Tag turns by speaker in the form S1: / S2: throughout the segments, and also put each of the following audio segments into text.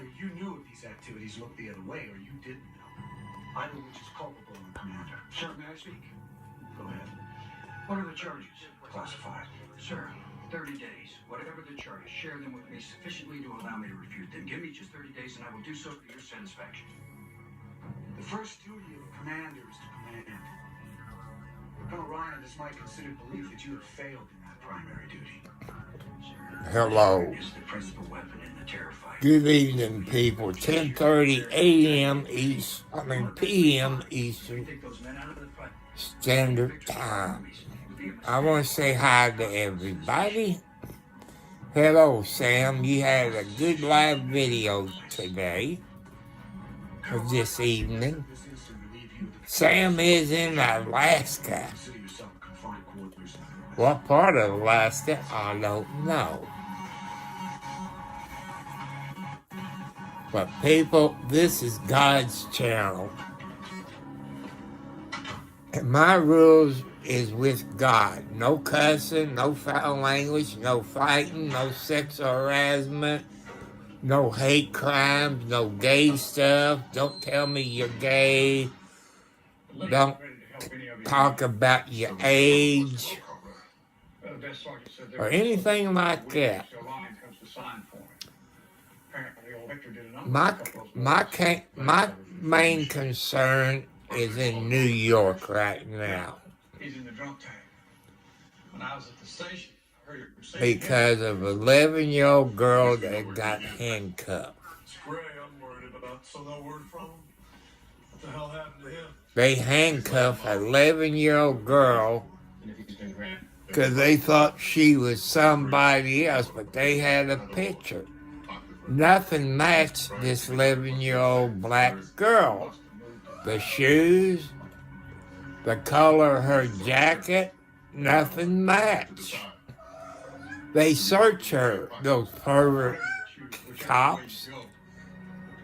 S1: Either you knew of these activities, looked the other way, or you didn't know. Either which is culpable in the commander.
S2: Sir, may I speak?
S1: Go ahead.
S2: What are the charges?
S1: Classified.
S2: Sir, 30 days. Whatever the charges, share them with me sufficiently to allow me to refute them. Give me just 30 days and I will do so for your satisfaction.
S1: The first duty of a commander is to command. But Colonel Ryan, this might consider belief that you have failed in that primary duty.
S3: Hello.
S2: Is the principal weapon in the terror fight.
S3: Good evening, people. 10:30 a.m. p.m. Eastern Standard Time. I want to say hi to everybody. Hello, Sam. You had a good live video today, or this evening. Sam is in Alaska. What part of Alaska? I don't know. But people, this is God's channel. And my rules is with God. No cussing, no foul language, no fighting, no sexual harassment, no hate crimes, no gay stuff. Don't tell me you're gay. Don't talk about your age or anything like that. My main concern is in New York right now.
S2: He's in the drunk tank. When I was at the station, I heard her
S3: Because of an 11-year-old girl that got handcuffed.
S4: Gray, I'm worried about. So no word from him? What the hell happened to him?
S3: They handcuffed an 11-year-old girl because they thought she was somebody else, but they had a picture. Nothing matched this 11-year-old black girl. The shoes, the color of her jacket, nothing matched. They search her, those pervert cops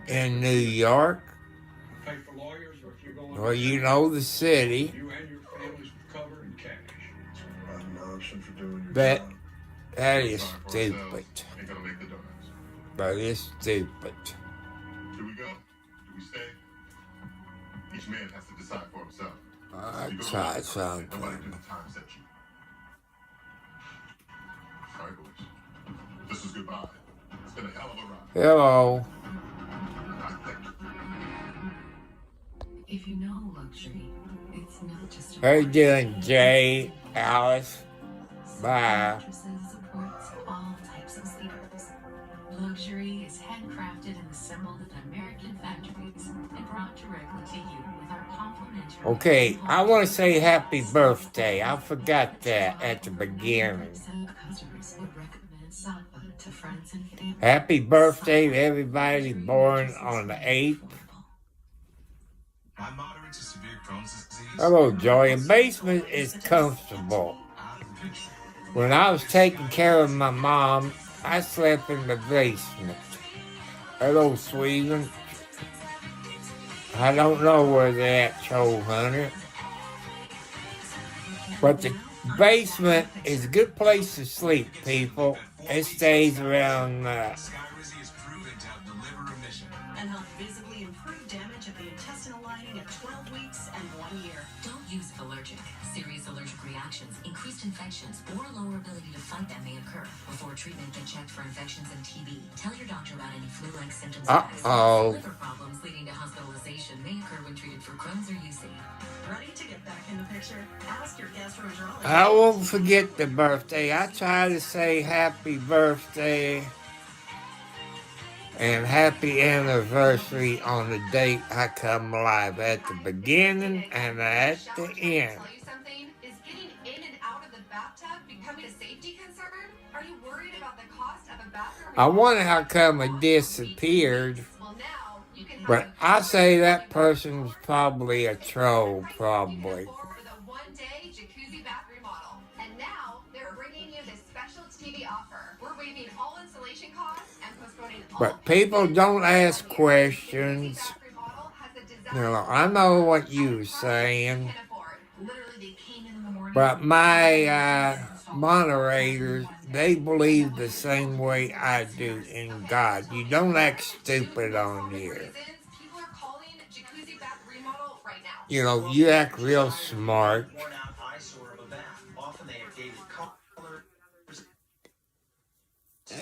S3: in New York, or you know the city. That is stupid. But it's stupid.
S4: Do we go? Do we stay? Each man has to decide for himself.
S3: I tried something.
S4: Nobody did the time set you. All right, boys. This is goodbye. It's been a hell of a ride.
S3: Hello.
S5: If you know luxury, it's not just
S3: How you doing, Jay, Alice? Bye.
S5: Supports all types of sleepers. Luxury is handcrafted and assembled in American factories and brought directly to you with our complimentary.
S3: Okay, I want to say happy birthday. I forgot that at the beginning.
S5: Customers would recommend Sapa to friends and family.
S3: Happy birthday to everybody born on the 8th.
S4: My moderate to severe Crohn's disease.
S3: Hello, Joy. The basement is comfortable. When I was taking care of my mom, I slept in the basement. Hello, Sweden. I don't know where they're at, Troll Hunter. But the basement is a good place to sleep, people. It stays around
S6: Skyrizi is proven to have the liver remission
S7: and help visibly improve damage of the intestinal lining at 12 weeks and 1 year.
S5: Don't use allergic. Serious allergic reactions, increased infections, or lower ability to fight them may occur. Before treatment, get checked for infections and TB. Tell your doctor about any flu-like symptoms. Liver problems leading to hospitalization may occur when treated for Crohn's or UC.
S7: Ready to get back in the picture? Ask your gastroenterologist.
S3: I won't forget the birthday. I try to say happy birthday and happy anniversary on the date I come live, at the beginning and at the end.
S8: Tell you something? Is getting in and out of the bathtub becoming a safety concern? Are you worried about the cost of a bathroom?
S3: I wonder how come it disappeared.
S8: Well, now you can have
S3: But I say that person's probably a troll, probably.
S8: for the one-day jacuzzi bath remodel. And now they're bringing you this special TV offer. We're waiving all installation costs and postponing all.
S3: But people don't ask questions. You know, I know what you're saying. But my moderators they believe the same way I do in God. You don't act stupid on here.
S8: People are calling jacuzzi bath remodel right now.
S3: You know, you act real smart.
S9: Worn out eyesore of a bath. Often they have dated color.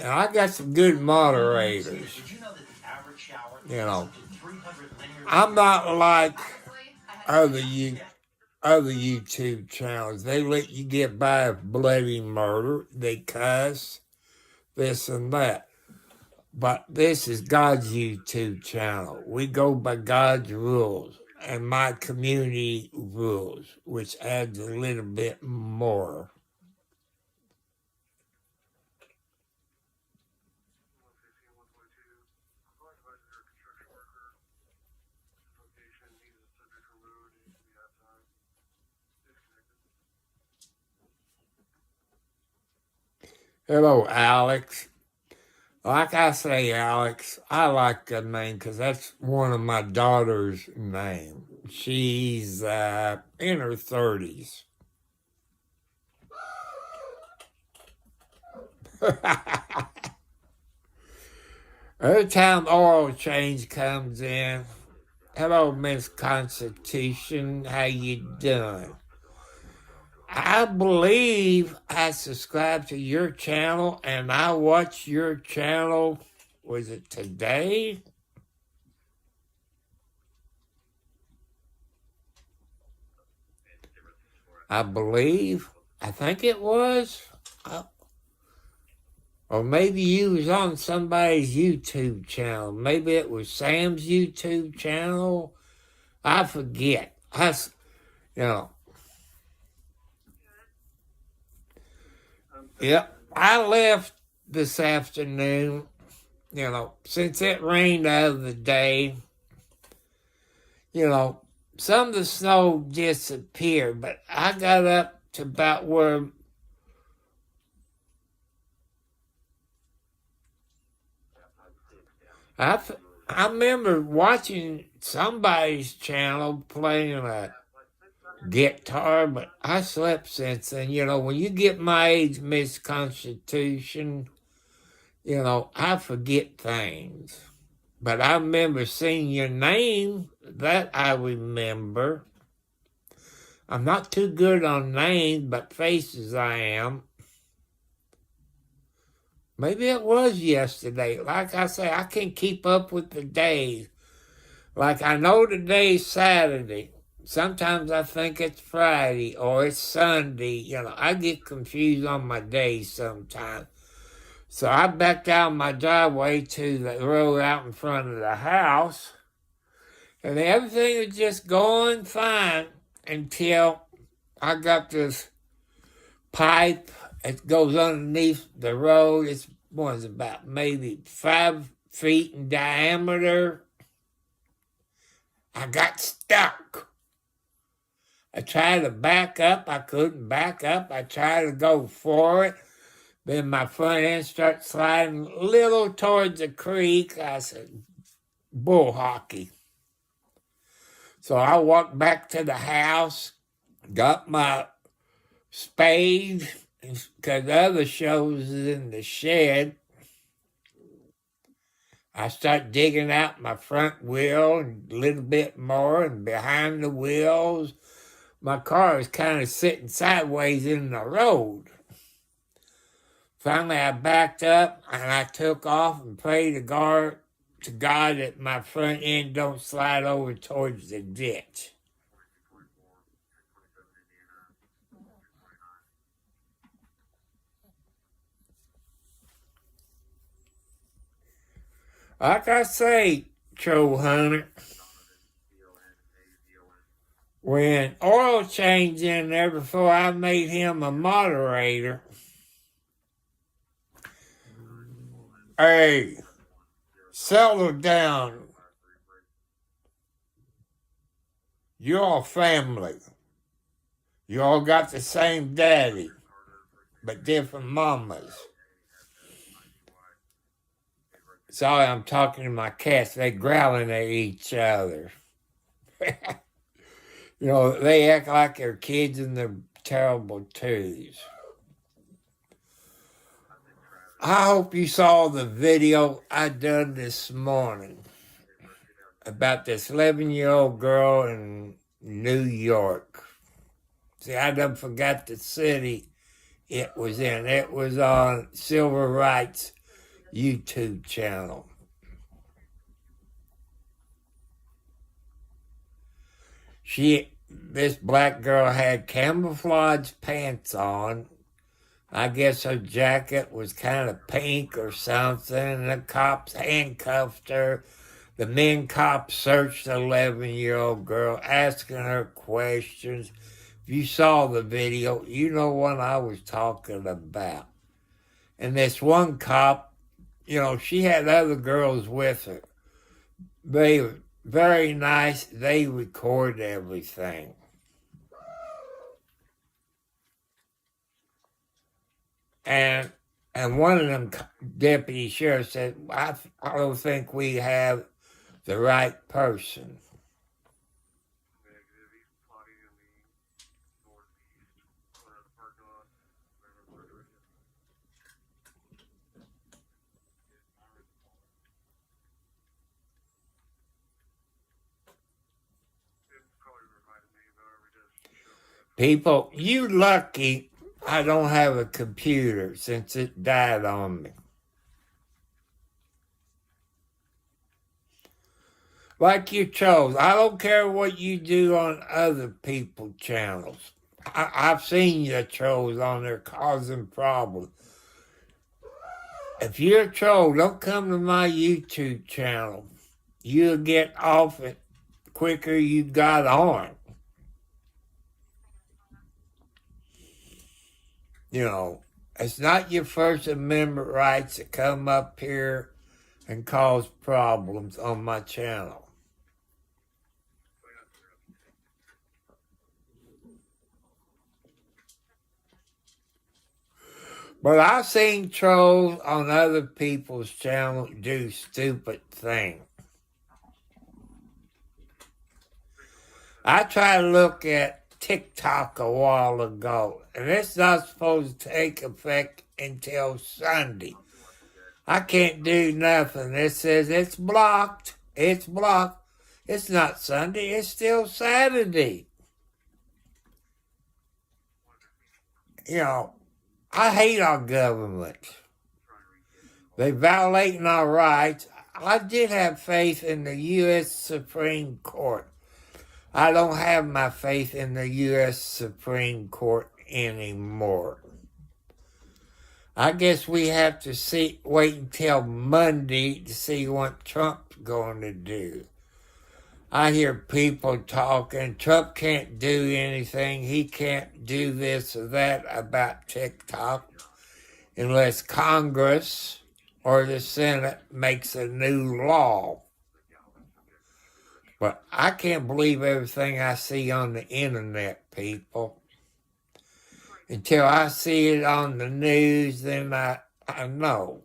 S3: And I got some good moderators.
S9: Did you know that the average shower
S3: You know,
S9: is up to 300 linear
S3: I'm not like
S8: Honestly, I had
S3: other YouTube channels. They let you get by with bloody murder. They cuss, this and that. But this is God's YouTube channel. We go by God's rules and my community rules, which adds a little bit more. Hello, Alex. Like I say, Alex, I like that name because that's one of my daughter's names. She's in her 30s. Every time oil change comes in, hello, Miss Constitution, how you doing? I believe I subscribe to your channel and I watch your channel, was it today? I think it was. Or maybe you was on somebody's YouTube channel. Maybe it was Sam's YouTube channel. I forget. Yep, I left this afternoon, since it rained the other day, some of the snow disappeared, but I got up to about where I remember watching somebody's channel playing a guitar, but I slept since then. When you get my age, Miss Constitution, I forget things. But I remember seeing your name, that I remember. I'm not too good on names, but faces I am. Maybe it was yesterday. Like I say, I can't keep up with the days. Like I know today's Saturday. Sometimes I think it's Friday or it's Sunday. I get confused on my days sometimes. So I backed out my driveway to the road out in front of the house. And everything was just going fine until I got this pipe. It goes underneath the road. It's about maybe 5 feet in diameter. I got stuck. I tried to back up. I couldn't back up. I tried to go for it. Then my front end started sliding a little towards the creek. I said, bull hockey. So I walked back to the house, got my spade, because the other shows is in the shed. I start digging out my front wheel and a little bit more, and behind the wheels, my car was kind of sitting sideways in the road. Finally, I backed up and I took off and prayed to God that my front end don't slide over towards the ditch. Like I say, Troll Hunter, when oil changed in there before I made him a moderator, hey, settle down. You're all family. You all got the same daddy, but different mamas. Sorry, I'm talking to my cats. They're growling at each other. They act like they're kids and they're terrible twos. I hope you saw the video I done this morning about this 11-year-old girl in New York. See, I done forgot the city it was in. It was on Civil Rights YouTube channel. This black girl had camouflage pants on. I guess her jacket was kind of pink or something, and the cops handcuffed her. The men cops searched the 11-year-old girl, asking her questions. If you saw the video, you know what I was talking about. And this one cop, she had other girls with her. They were very nice. They recorded everything. And one of them deputy sheriffs said, I don't think we have the right person. People, you lucky I don't have a computer since it died on me. Like you chose. I don't care what you do on other people's channels. I've seen your trolls on there causing problems. If you're a troll, don't come to my YouTube channel. You'll get off it quicker you got on. It's not your First Amendment rights to come up here and cause problems on my channel. But I've seen trolls on other people's channels do stupid things. I tried to look at TikTok a while ago, and it's not supposed to take effect until Sunday. I can't do nothing. It says it's blocked. It's blocked. It's not Sunday. It's still Saturday. I hate our government. They violating our rights. I did have faith in the U.S. Supreme Court. I don't have my faith in the U.S. Supreme Court anymore. I guess we have to wait until Monday to see what Trump's going to do. I hear people talking, Trump can't do anything, he can't do this or that about TikTok unless Congress or the Senate makes a new law. But I can't believe everything I see on the internet, people. Until I see it on the news, then I know.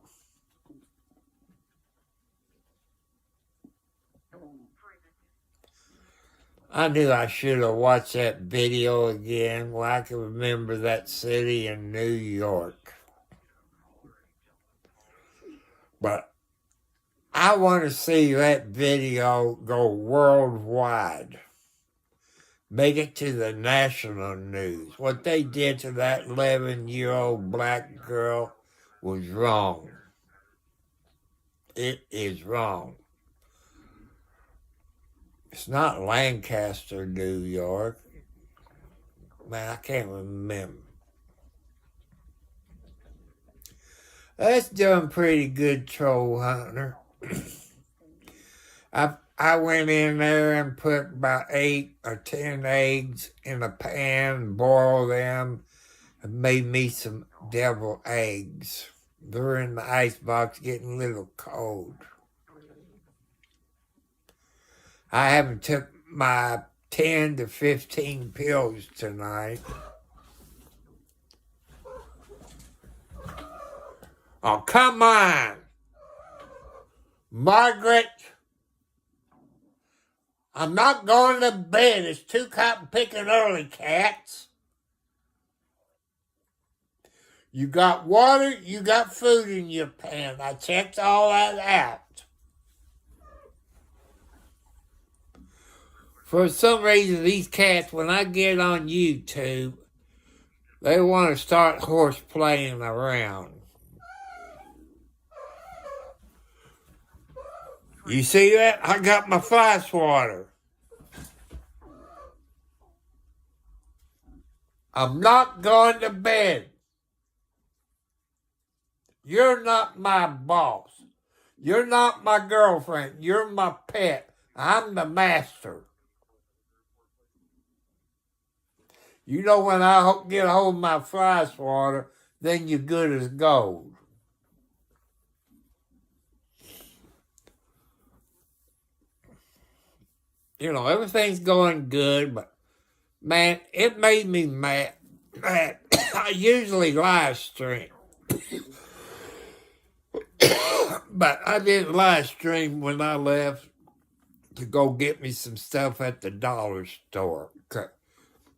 S3: I knew I should have watched that video again where I can remember that city in New York. But I want to see that video go worldwide. Make it to the national news. What they did to that 11-year-old black girl was wrong. It is wrong. It's not Lancaster, New York. Man, I can't remember. That's doing pretty good, Troll Hunter. I went in there and put about 8 or 10 eggs in a pan, boiled them, and made me some deviled eggs. They're in the icebox getting a little cold. I haven't took my 10 to 15 pills tonight. Oh, come on. Margaret, I'm not going to bed. It's too cotton picking early, cats. You got water, you got food in your pan. I checked all that out. For some reason, these cats, when I get on YouTube, they want to start horse playing around. You see that? I got my fly swatter. I'm not going to bed. You're not my boss. You're not my girlfriend. You're my pet. I'm the master. You know, when I get a hold of my fly swatter, then you're good as gold. You know, everything's going good, but man, it made me mad. I usually live stream. But I didn't live stream when I left to go get me some stuff at the dollar store.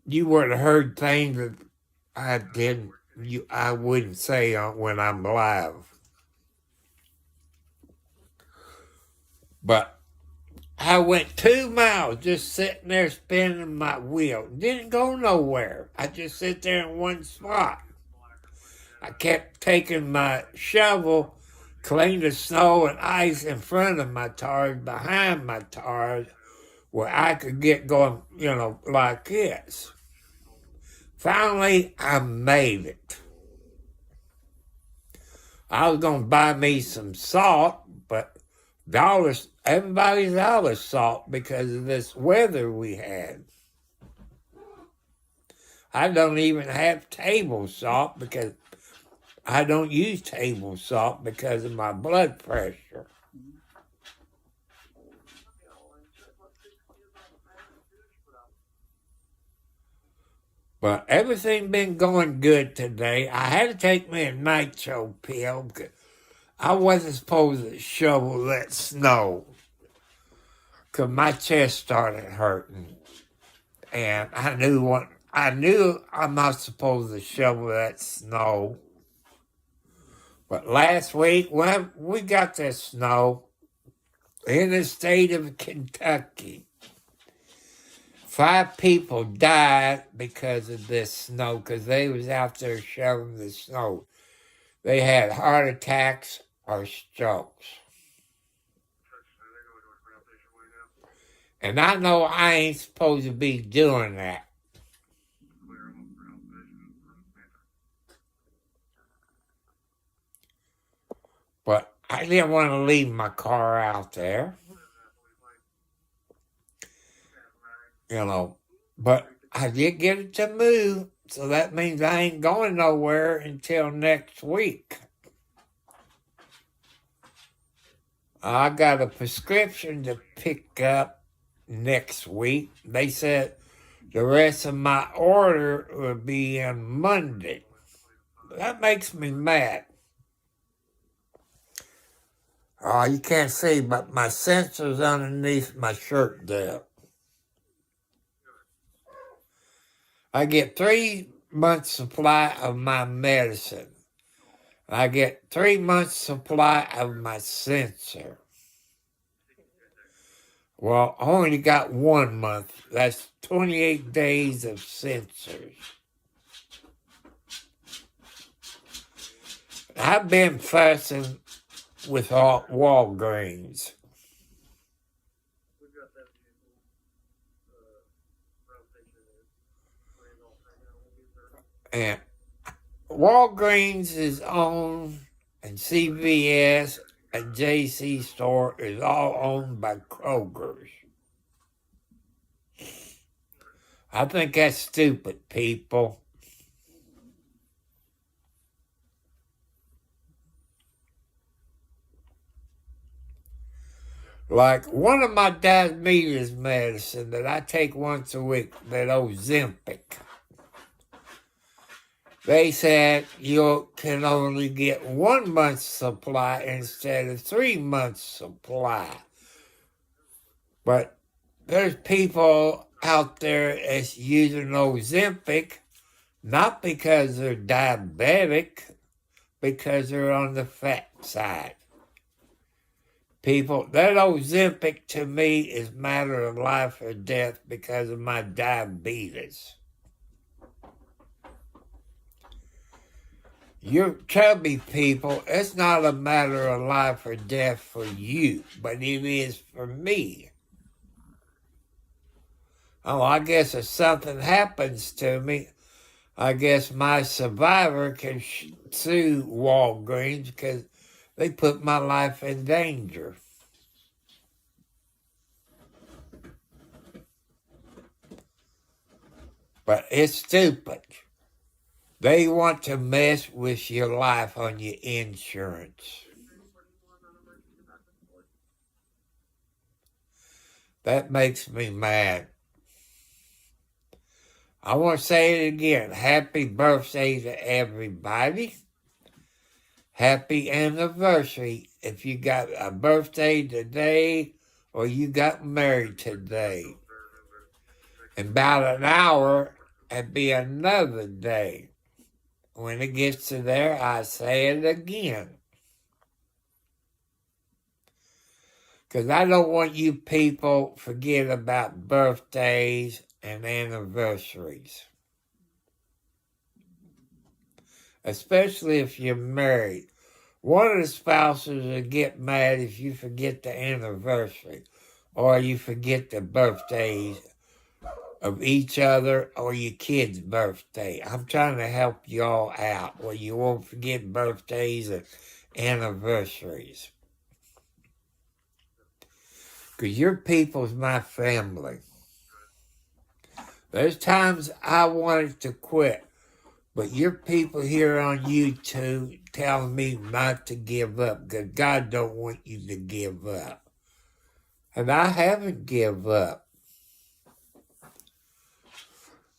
S3: You would have heard things that I wouldn't say when I'm live. But I went 2 miles just sitting there spinning my wheel. Didn't go nowhere. I just sit there in one spot. I kept taking my shovel, clean the snow and ice in front of my tires, behind my tires, where I could get going, like this. Finally, I made it. I was going to buy me some salt, but everybody's out of salt because of this weather we had. I don't even have table salt because I don't use table salt because of my blood pressure. But everything been going good today. I had to take me a nitro pill because I wasn't supposed to shovel that snow because my chest started hurting. And I knew I'm not supposed to shovel that snow. But last week, when we got this snow in the state of Kentucky, 5 people died because of this snow, because they was out there shoveling the snow. They had heart attacks or strokes. And I know I ain't supposed to be doing that. But I didn't want to leave my car out there. But I did get it to move, so that means I ain't going nowhere until next week. I got a prescription to pick up next week. They said the rest of my order will be on Monday. That makes me mad. Oh, you can't see, but my sensor's underneath my shirt there. I get 3 months supply of my medicine. I get 3 months supply of my sensor. Well, I only got 1 month. That's 28 days of sensors. I've been fussing with Walgreens. And Walgreens is owned, and CVS and JC Store is all owned by Kroger's. I think that's stupid, people. Like one of my diabetes medicine that I take once a week, that Ozempic. They said you can only get 1 month's supply instead of 3 months' supply. But there's people out there that's using Ozempic Not because they're diabetic, because they're on the fat side. People, that Ozempic to me is a matter of life or death because of my diabetes. Your chubby people, it's not a matter of life or death for you, but it is for me. Oh, I guess if something happens to me, I guess my survivor can sue Walgreens because they put my life in danger. But it's stupid. They want to mess with your life on your insurance. That makes me mad. I want to say it again. Happy birthday to everybody. Happy anniversary if you got a birthday today or you got married today. In about an hour, it'd be another day. When it gets to there, I say it again. Because I don't want you people forget about birthdays and anniversaries. Especially if you're married. One of the spouses will get mad if you forget the anniversary or you forget the birthdays of each other or your kid's birthday. I'm trying to help y'all out where you won't forget birthdays and anniversaries. Because your people's my family. There's times I wanted to quit, but your people here on YouTube telling me not to give up because God don't want you to give up. And I haven't give up.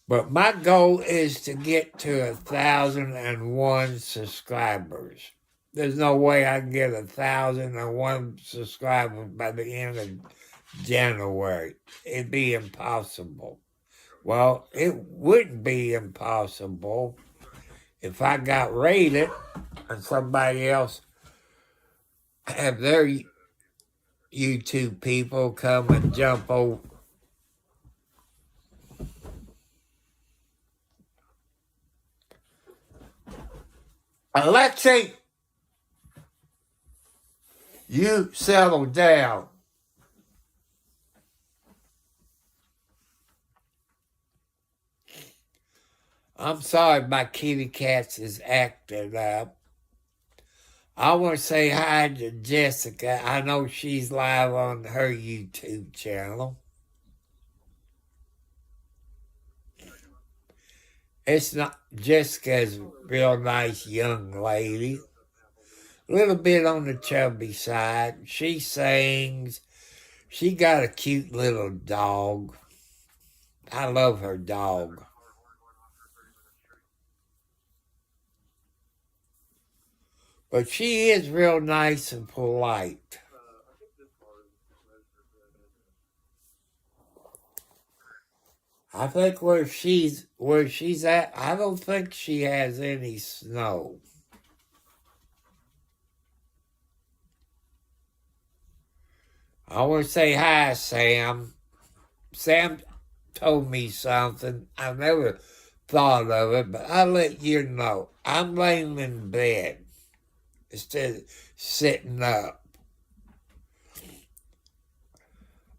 S3: But my goal is to get to 1,001 subscribers. There's no way I can get 1,001 subscribers by the end of January. It'd be impossible. Well, it wouldn't be impossible if I got rated and somebody else have their YouTube people come and jump over. Alexei, you settle down. I'm sorry my kitty cats is acting up. I want to say hi to Jessica. I know she's live on her YouTube channel. It's not, Jessica's a real nice young lady. A little bit on the chubby side. She sings. She got a cute little dog. I love her dog. But she is real nice and polite. I think where she's at, I don't think she has any snow. I want to say hi, Sam. Sam told me something. I never thought of it, but I'll let you know. I'm laying in bed instead of sitting up.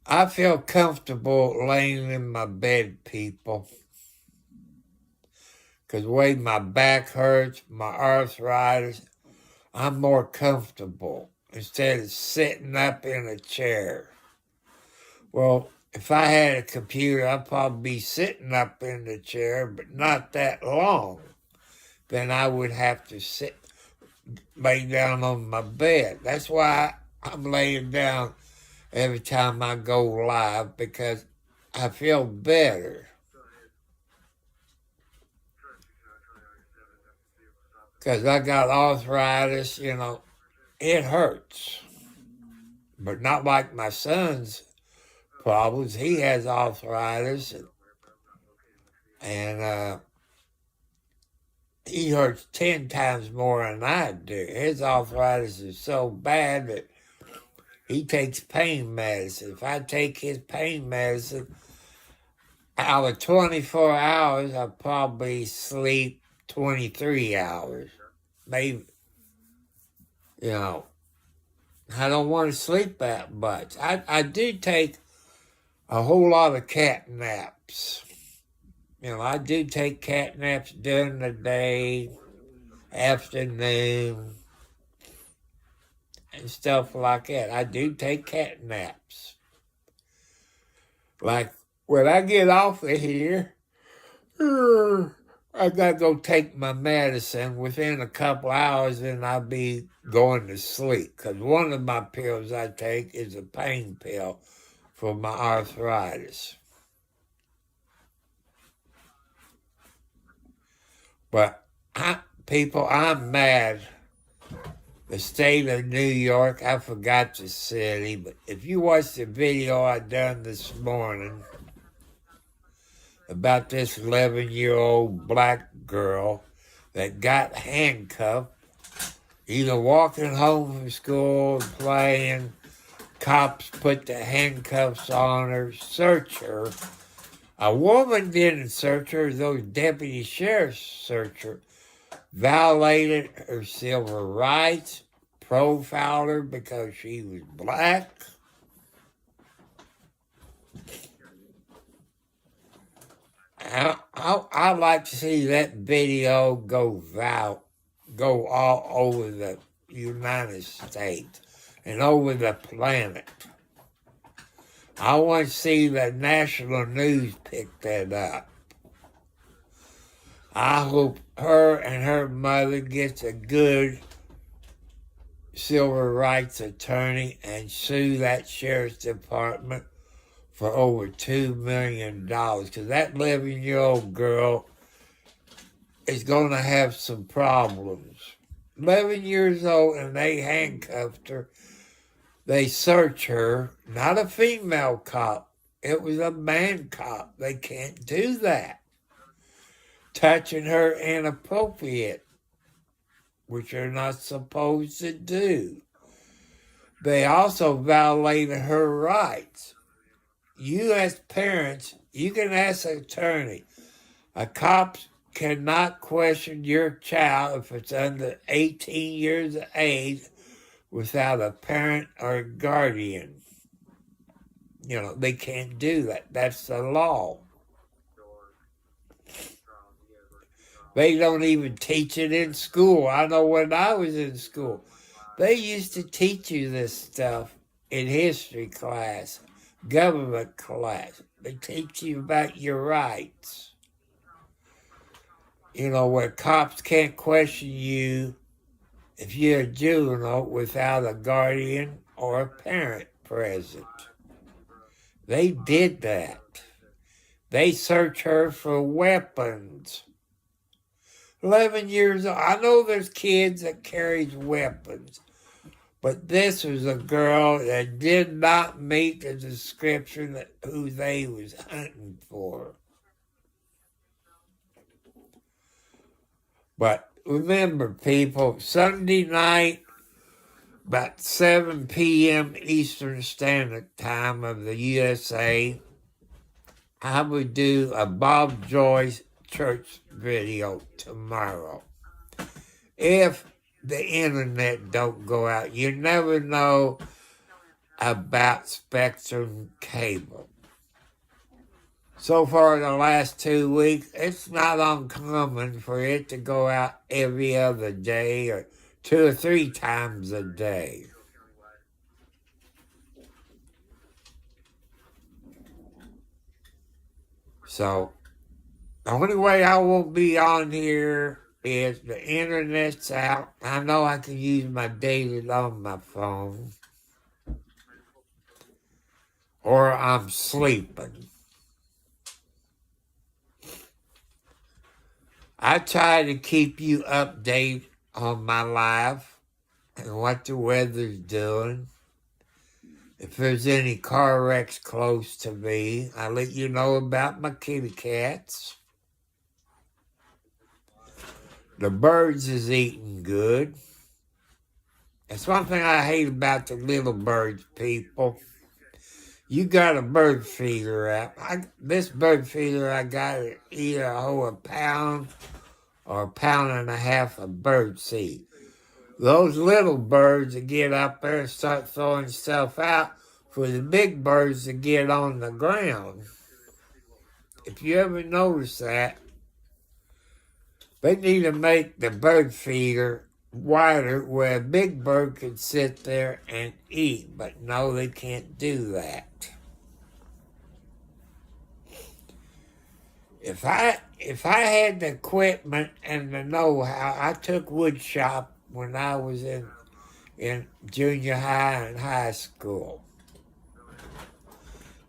S3: I feel comfortable laying in my bed, people. Because the way my back hurts, my arthritis, I'm more comfortable instead of sitting up in a chair. Well, if I had a computer, I'd probably be sitting up in the chair, but not that long. Then I would have to lay down on my bed. That's why I'm laying down every time I go live, because I feel better. Because I got arthritis, it hurts. But not like my son's problems. He has arthritis. And he hurts 10 times more than I do. His arthritis is so bad that he takes pain medicine. If I take his pain medicine, out of 24 hours, I probably sleep 23 hours. Maybe, you know, I don't want to sleep that much. I do take a whole lot of cat naps. You know, I do take cat naps during the day, afternoon, and stuff like that. I do take cat naps. Like, when I get off of here, I gotta go take my medicine. Within a couple hours, and I'll be going to sleep. Because one of my pills I take is a pain pill for my arthritis. But I'm mad. The state of New York, I forgot the city, but if you watch the video I done this morning about this 11-year-old black girl that got handcuffed, either walking home from school and playing, cops put the handcuffs on her, search her. A woman didn't search her, those deputy sheriffs searched her, violated her civil rights, profiled her because she was black. I'd like to see that video go all over the United States and over the planet. I want to see the national news pick that up. I hope her and her mother gets a good civil rights attorney and sue that sheriff's department for over $2 million. Because that 11-year-old girl is going to have some problems. 11 years old, and they handcuffed her. They search her, not a female cop. It was a man cop. They can't do that. Touching her inappropriate, which they're not supposed to do. They also violated her rights. You as parents, you can ask an attorney. A cop cannot question your child if it's under 18 years of age without a parent or a guardian. You know, they can't do that. That's the law. They don't even teach it in school. I know when I was in school, they used to teach you this stuff in history class, government class. They teach you about your rights. You know, where cops can't question you if you're a juvenile without a guardian or a parent present. They did that. They search her for weapons. 11 years old. I know there's kids that carries weapons, but this was a girl that did not meet the description of who they was hunting for. But remember, people, Sunday night, about 7 p.m. Eastern Standard Time of the USA, I would do a Bob Joyce church video tomorrow. If the internet don't go out, you never know about Spectrum cable. So far the last 2 weeks, it's not uncommon for it to go out every other day or 2 or 3 times a day. So, the only way I won't be on here is the internet's out. I know I can use my data on my phone. Or I'm sleeping. I try to keep you updated on my life and what the weather's doing. If there's any car wrecks close to me, I let you know about my kitty cats. The birds is eating good. That's one thing I hate about the little birds, people. You got a bird feeder app. This bird feeder I got is either a pound or a pound and a half of bird seed. Those little birds that get up there and start throwing stuff out for the big birds to get on the ground. If you ever notice that, they need to make the bird feeder wider where a big bird could sit there and eat. But no, they can't do that. If I had the equipment and the know-how, I took wood shop when I was in junior high and high school.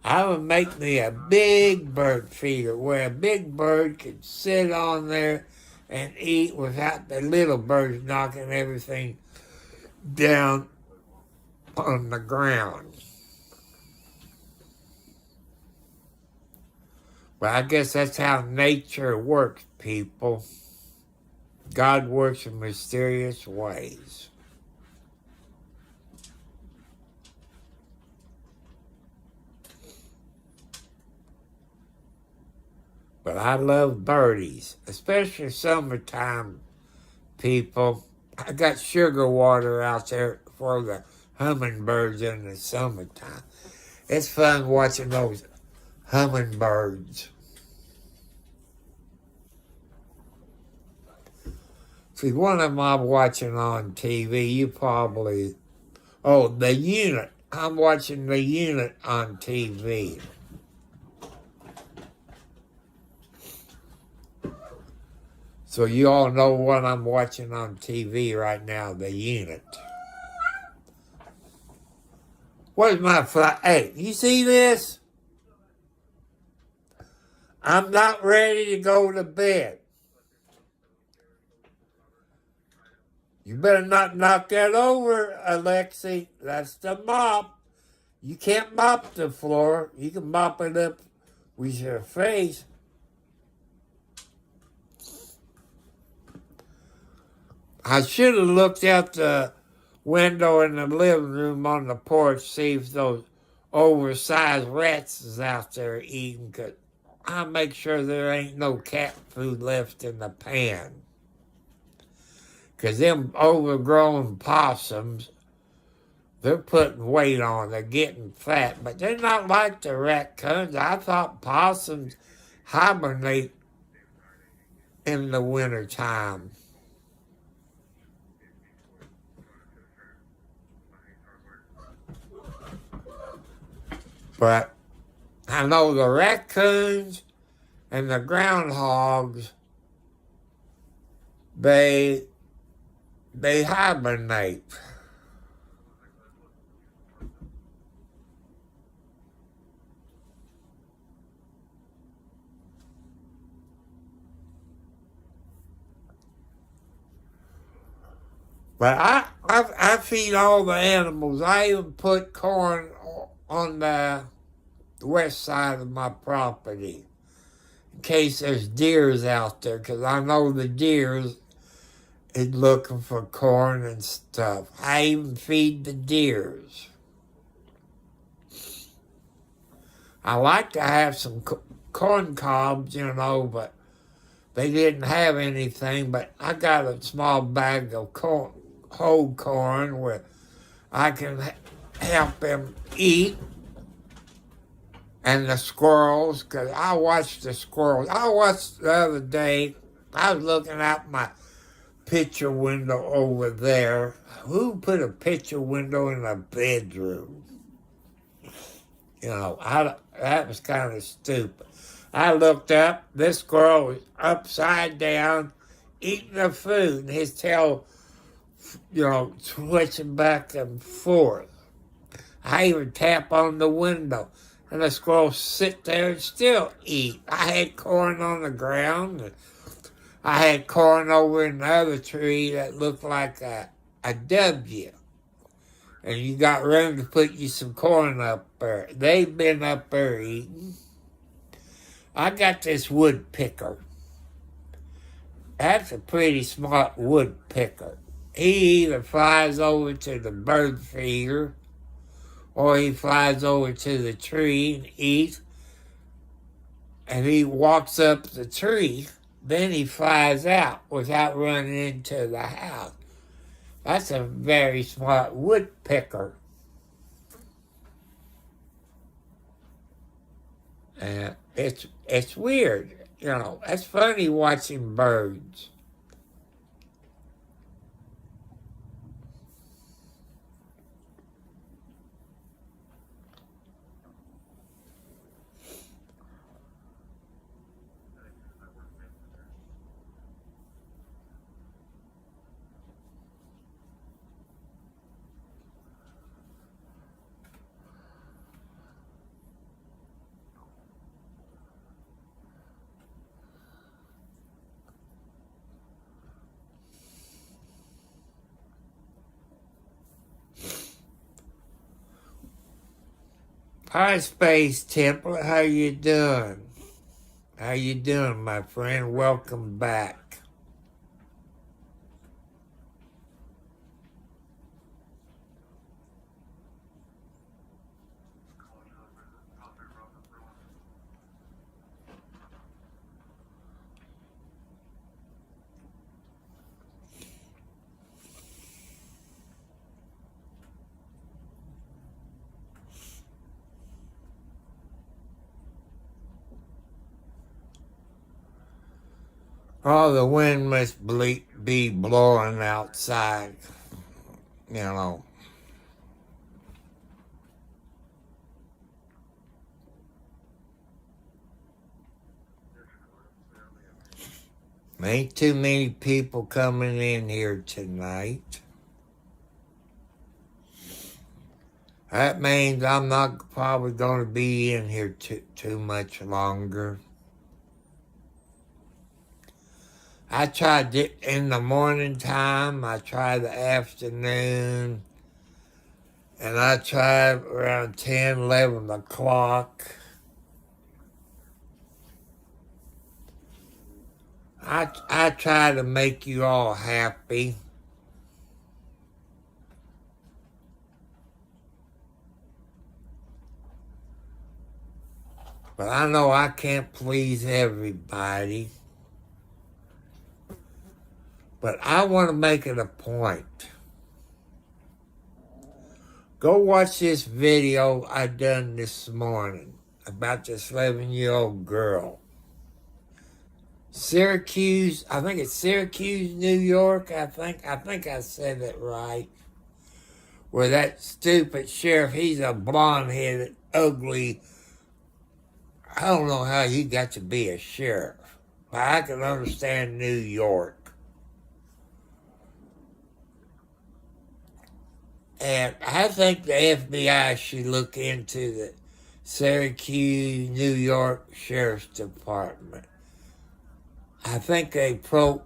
S3: I would make me a big bird feeder where a big bird could sit on there and eat without the little birds knocking everything down on the ground. But I guess that's how nature works, people. God works in mysterious ways. But I love birdies, especially summertime, people. I got sugar water out there for the hummingbirds in the summertime. It's fun watching those hummingbirds. See, one of them I'm watching on TV, you probably... Oh, The Unit. I'm watching The Unit on TV. So you all know what I'm watching on TV right now, The Unit. Where's my fly? Hey, you see this? I'm not ready to go to bed. You better not knock that over, Alexi. That's the mop. You can't mop the floor. You can mop it up with your face. I should have looked out the window in the living room on the porch, see if those oversized rats is out there eating, because I'll make sure there ain't no cat food left in the pan. Because them overgrown possums, they're putting weight on. They're getting fat. But they're not like the raccoons. I thought possums hibernate in the wintertime. But I know the raccoons and the groundhogs, they hibernate. But I feed all the animals. I even put corn on the west side of my property in case there's deers out there, because I know the deers is looking for corn and stuff. I even feed the deers. I like to have some corn cobs, but they didn't have anything. But I got a small bag of corn, whole corn, where I can help them eat. And the squirrels, because I watched the squirrels. I watched the other day, I was looking out my picture window over there. Who put a picture window in a bedroom? That was kind of stupid. I looked up, this squirrel was upside down, eating the food, and his tail, switching back and forth. I even tap on the window, and the squirrel sit there and still eat. I had corn on the ground, and I had corn over in the other tree that looked like a W. And you got room to put you some corn up there. They've been up there eating. I got this wood picker. That's a pretty smart woodpecker. He either flies over to the bird feeder or he flies over to the tree and eats, and he walks up the tree, then he flies out without running into the house. That's a very smart woodpecker. And it's weird, you know. It's funny watching birds. Hi, Space Temple. How you doing? How you doing, my friend? Welcome back. Oh, the wind must be blowing outside, you know. Ain't too many people coming in here tonight. That means I'm not probably going to be in here too much longer. I tried it in the morning time, I tried the afternoon, and I tried around 10, 11 o'clock. I try to make you all happy. But I know I can't please everybody. But I want to make it a point. Go watch this video I done this morning about this 11-year-old girl. Syracuse, I think it's Syracuse, New York, I think I said it right. Where that stupid sheriff, he's a blonde-headed, ugly, I don't know how he got to be a sheriff. But I can understand New York. And I think the FBI should look into the Syracuse, New York Sheriff's Department. I think they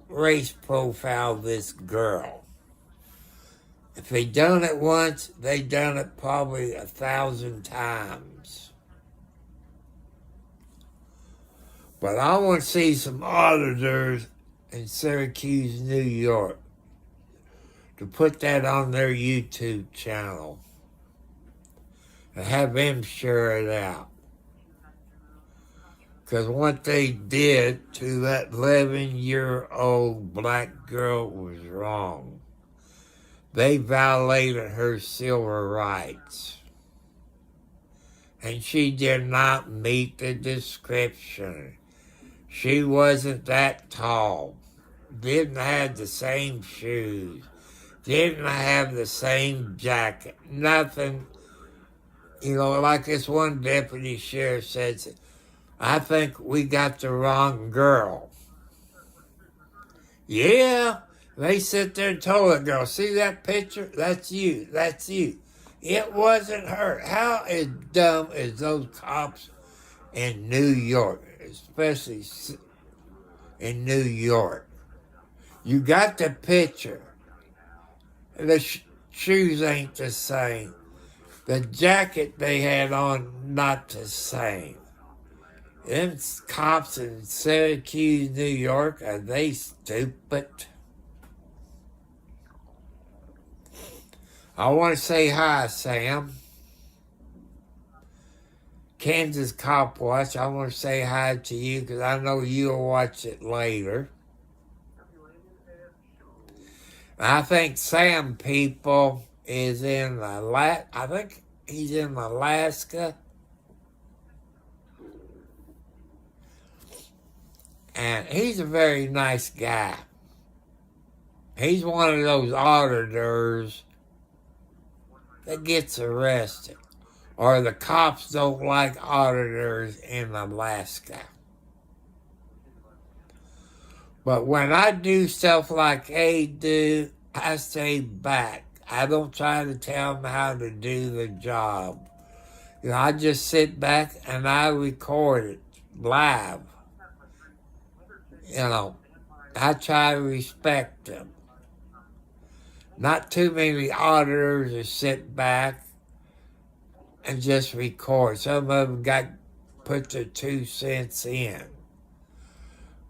S3: race profiled this girl. If they done it once, they done it probably 1,000 times. But I want to see some auditors in Syracuse, New York, to put that on their YouTube channel and have them share it out. Because what they did to that 11-year-old black girl was wrong. They violated her civil rights. And she did not meet the description. She wasn't that tall. Didn't have the same shoes. Didn't have the same jacket. Nothing. You know, like this one deputy sheriff said, I think we got the wrong girl. Yeah, they sit there and told the girl, see that picture? That's you. That's you. It wasn't her. How as dumb as those cops in New York, especially in New York. You got the picture. The shoes ain't the same. The jacket they had on, not the same. Them cops in Syracuse, New York, are they stupid? I want to say hi, Sam. Kansas Cop Watch, I want to say hi to you because I know you'll watch it later. I think Sam People is in I think he's in Alaska. And he's a very nice guy. He's one of those auditors that gets arrested. Or the cops don't like auditors in Alaska. But when I do stuff like they do, I stay back. I don't try to tell them how to do the job. You know, I just sit back and I record it live. You know, I try to respect them. Not too many auditors that sit back and just record. Some of them put their 2 cents in.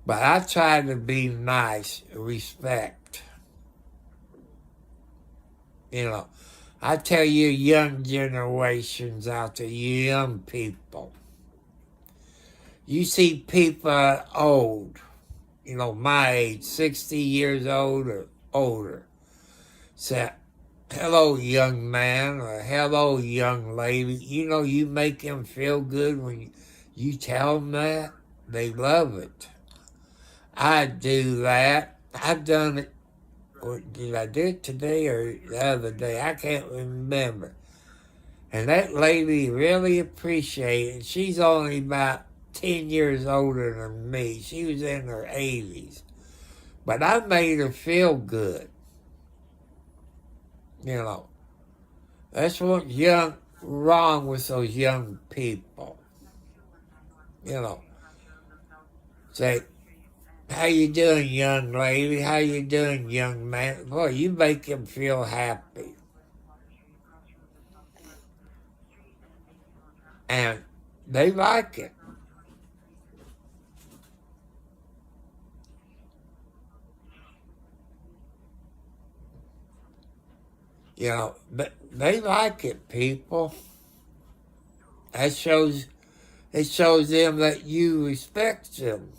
S3: But I try to be nice, respect. You know, I tell you young generations out there, you young people. You see people old, you know, my age, 60 years old or older, say, hello, young man, or hello, young lady. You know, you make them feel good when you tell them that. They love it. I do that. I've done it. Did I do it today or the other day? I can't remember. And that lady really appreciated it. She's only about 10 years older than me. She was in her 80s. But I made her feel good. You know, that's what's wrong with those young people. You know, say, how you doing, young lady? How you doing, young man? Boy, you make them feel happy. And they like it. You know, but they like it, people. It shows them that you respect them.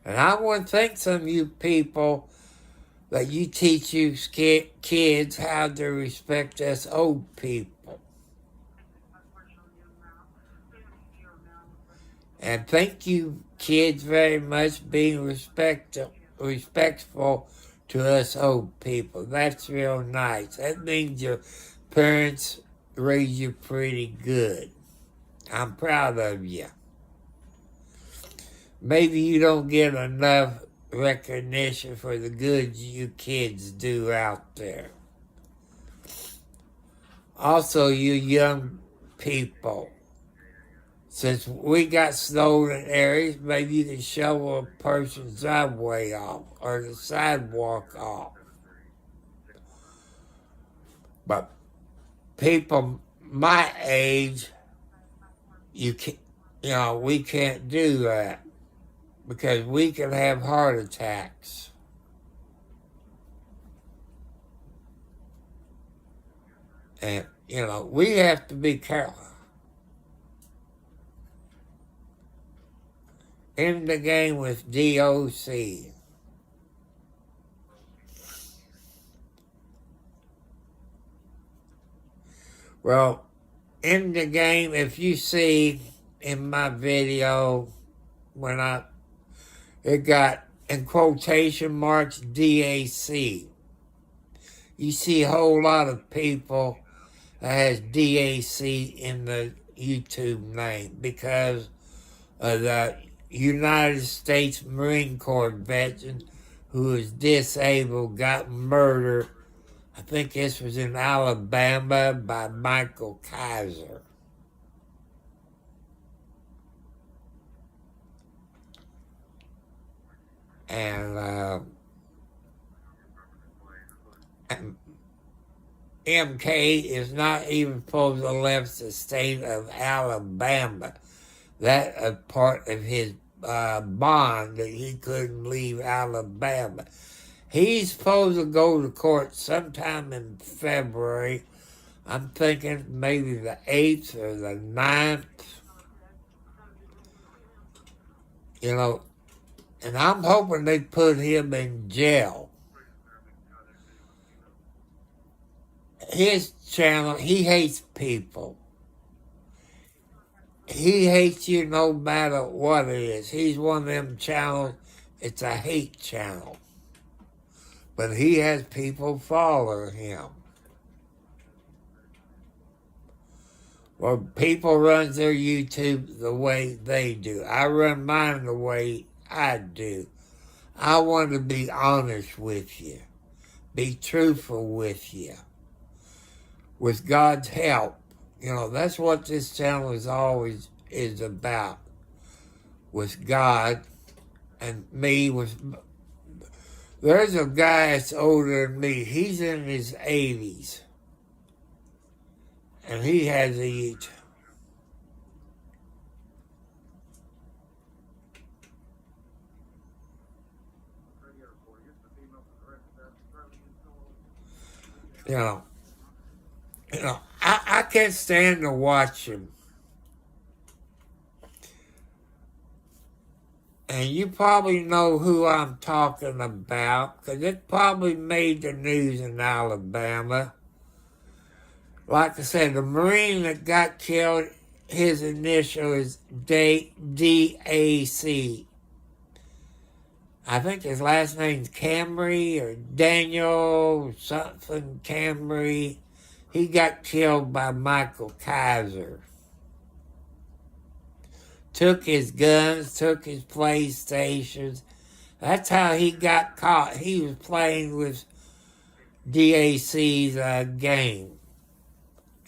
S3: And I want to thank some of you people that you teach you kids how to respect us old people. And thank you, kids, very much being respectful to us old people. That's real nice. That means your parents raised you pretty good. I'm proud of you. Maybe you don't get enough recognition for the good you kids do out there. Also, you young people, since we got stolen areas, maybe you can shovel a person's driveway off or the sidewalk off. But people my age, we can't do that because we can have heart attacks. And, we have to be careful. In the game with DOC. Well, in the game, if you see in my video, it got in quotation marks DAC. You see a whole lot of people that has DAC in the YouTube name because of the United States Marine Corps veteran who was disabled, got murdered. I think this was in Alabama by Michael Kaiser. And MK is not even supposed to left the state of Alabama. That a part of his bond that he couldn't leave Alabama. He's supposed to go to court sometime in February. I'm thinking maybe the 8th or the 9th. You know, and I'm hoping they put him in jail. His channel, he hates people. He hates you no matter what it is. He's one of them channels, it's a hate channel. But he has people follow him. Well, people run their YouTube the way they do. I run mine the way I do. I want to be honest with you. Be truthful with you. With God's help. You know, that's what this channel is about. With God and me. There's a guy that's older than me. He's in his 80s. And he has a YouTube. You know, I can't stand to watch him. And you probably know who I'm talking about, because it probably made the news in Alabama. Like I said, the Marine that got killed, his initial is DAC. I think his last name's Camry or Daniel something Camry. He got killed by Michael Kaiser. Took his guns, took his PlayStations. That's how he got caught. He was playing with DAC's game.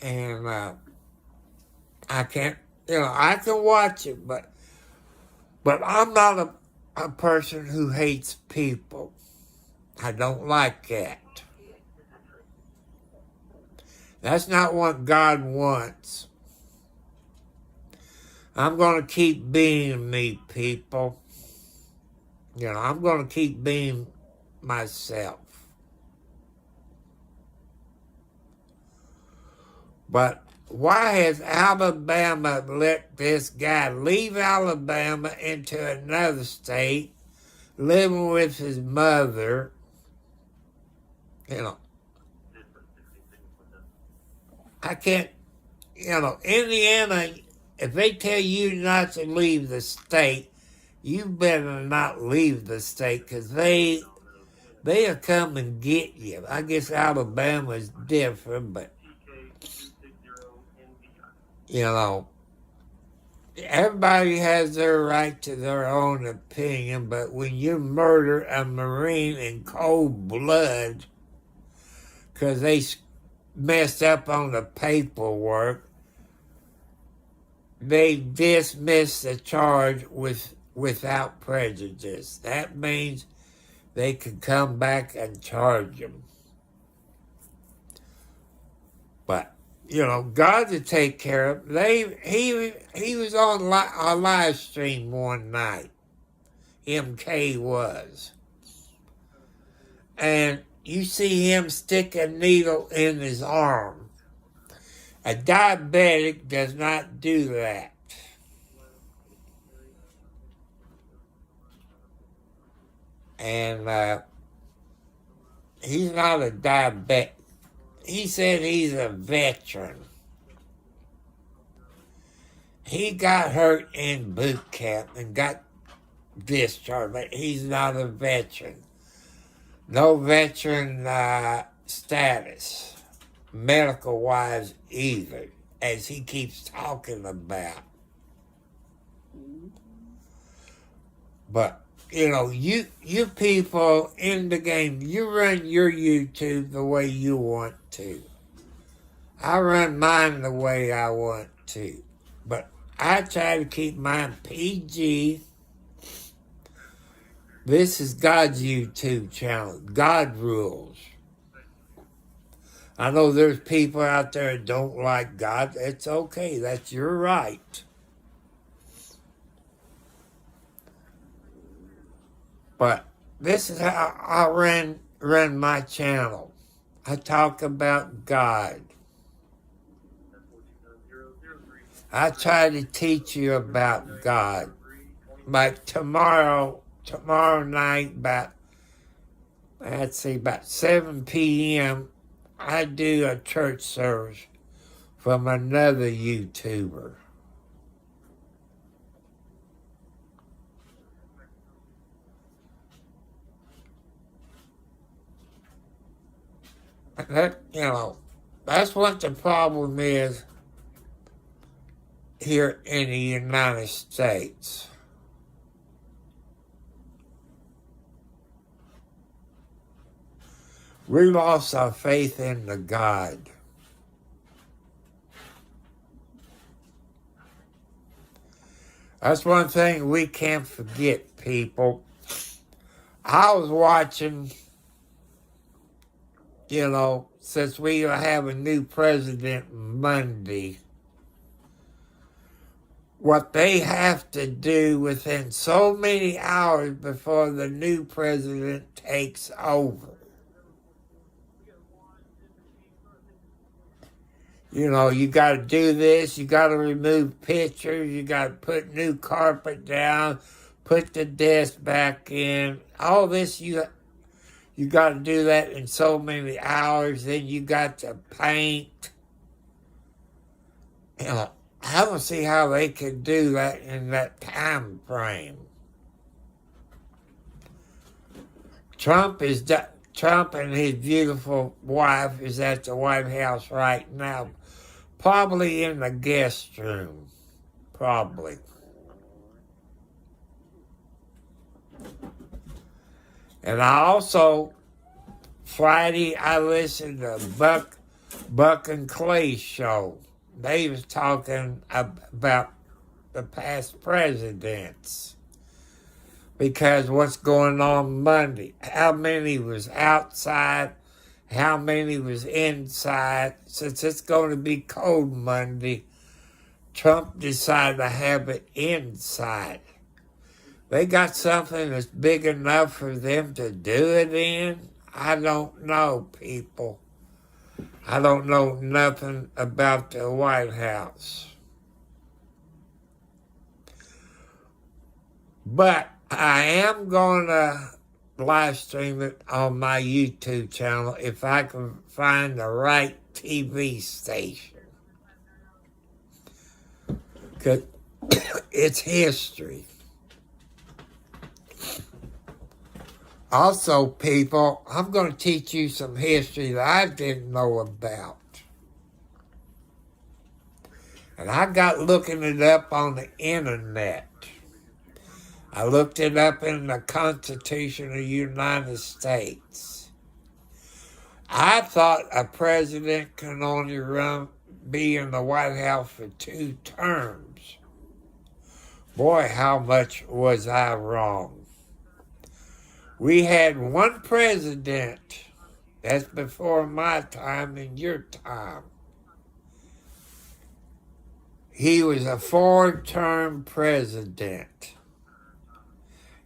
S3: And I can't, I can watch it, but I'm not a person who hates people. I don't like that. That's not what God wants. I'm going to keep being me, people. I'm going to keep being myself. But why has Alabama let this guy leave Alabama into another state, living with his mother? I can't, Indiana, if they tell you not to leave the state, you better not leave the state, because they'll come and get you. I guess Alabama's different, but everybody has their right to their own opinion, but when you murder a Marine in cold blood because they messed up on the paperwork, they dismiss the charge without prejudice. That means they can come back and charge him. But God to take care of him. He was on a live stream one night. MK was. And you see him stick a needle in his arm. A diabetic does not do that. And he's not a diabetic. He said he's a veteran. He got hurt in boot camp and got discharged, but he's not a veteran. No veteran status, medical-wise either, as he keeps talking about. But you people in the game, you run your YouTube the way you want to. I run mine the way I want to. But I try to keep mine PG. This is God's YouTube channel. God rules. I know there's people out there that don't like God. It's okay. That's your right. But this is how I run my channel. I talk about God. I try to teach you about God. Like tomorrow night, about 7 p.m., I do a church service from another YouTuber. That's what the problem is here in the United States. We lost our faith in the God. That's one thing we can't forget, people. I was watching, since we have a new president Monday, what they have to do within so many hours before the new president takes over. You got to do this, you got to remove pictures, you got to put new carpet down, put the desk back in. All this, you got to do that in so many hours. Then you got to paint. I don't see how they could do that in that time frame. Trump and his beautiful wife is at the White House right now, probably in the guest room, probably. And I also, Friday, I listened to Buck and Clay's show. They was talking about the past presidents. Because what's going on Monday, how many was outside, how many was inside. Since it's going to be cold Monday, Trump decided to have it inside. They got something that's big enough for them to do it in? I don't know, people. I don't know nothing about the White House. But I am going to live stream it on my YouTube channel if I can find the right TV station. Because it's history. Also, people, I'm going to teach you some history that I didn't know about. And I got looking it up on the internet. I looked it up in the Constitution of the United States. I thought a president can only be in the White House for 2 terms. Boy, how much was I wrong. We had one president. That's before my time and your time. He was a 4-term president.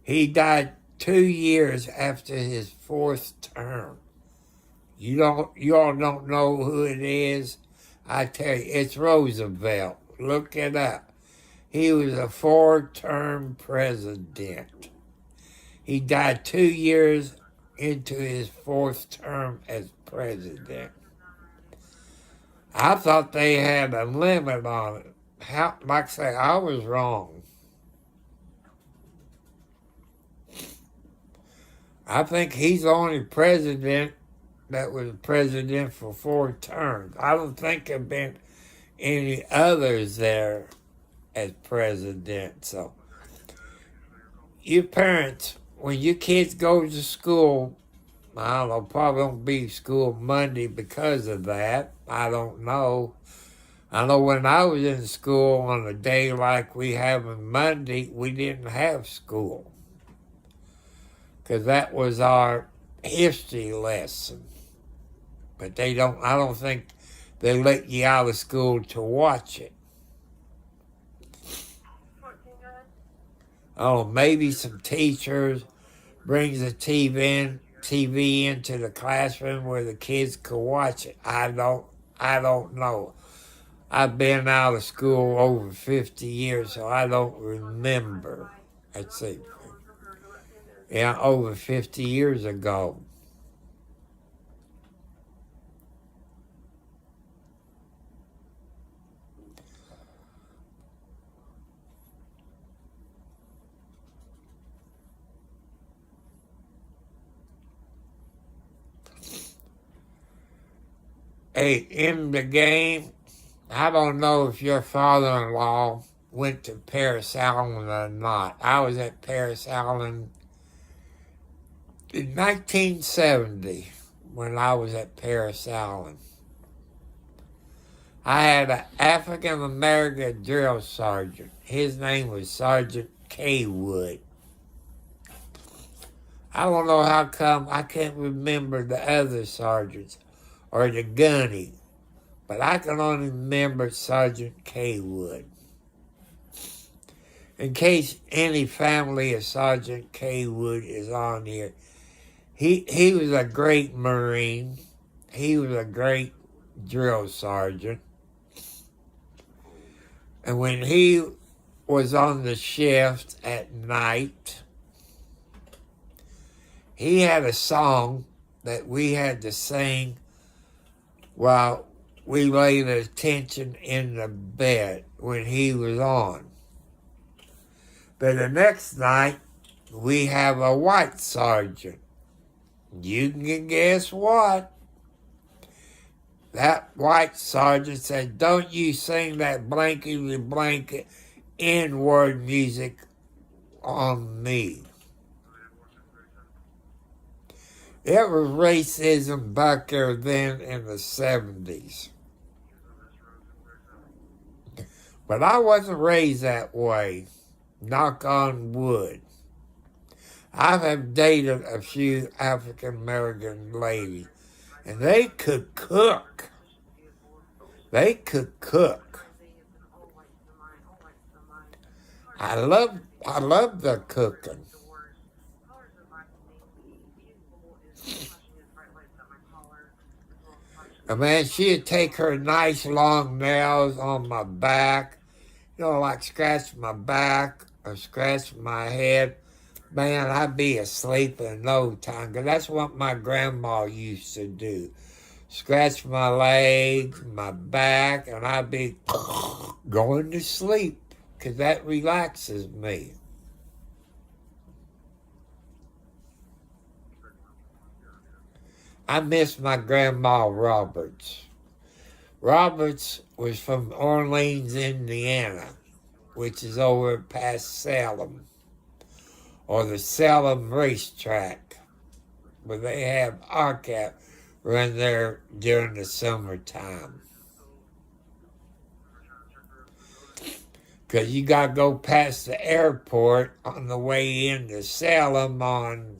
S3: He died 2 years after his 4th term. You all don't know who it is? I tell you, it's Roosevelt. Look it up. He was a 4-term president. He died 2 years into his 4th term as president. I thought they had a limit on it. Like I say, I was wrong. I think he's the only president that was president for 4 terms. I don't think there have been any others there as president. So, you parents, when your kids go to school, I don't know, probably won't be school Monday because of that. I don't know. I know when I was in school on a day like we have on Monday, we didn't have school. Because that was our history lesson. But I don't think they let you out of school to watch it. Oh, maybe some teachers brings the TV into the classroom where the kids could watch it. I don't know. I've been out of school over 50 years, so I don't remember. Let's see. Yeah, over 50 years ago. Hey, in the game, I don't know if your father-in-law went to Paris Island or not. I was at Paris Island in 1970 when I was at Paris Island. I had an African-American drill sergeant. His name was Sergeant K. Wood. I don't know how come I can't remember the other sergeants or the gunny, but I can only remember Sergeant K. Wood. In case any family of Sergeant K. Wood is on here, he was a great Marine. He was a great drill sergeant. And when he was on the shift at night, he had a song that we had to sing while we laid attention in the bed when he was on. But the next night, we have a white sergeant. You can guess what? That white sergeant said, "Don't you sing that blankety blanket N-word music on me." It was racism back there then in the 70s. But I wasn't raised that way. Knock on wood. I have dated a few African-American ladies, and they could cook. They could cook. I love their cooking. And man, she'd take her nice long nails on my back, like scratch my back or scratch my head. Man, I'd be asleep in no time, because that's what my grandma used to do. Scratch my legs, my back, and I'd be going to sleep, because that relaxes me. I miss my grandma Roberts. Roberts was from Orleans, Indiana, which is over past Salem, or the Salem racetrack, where they have RCAP run there during the summertime. Because you got to go past the airport on the way into Salem on,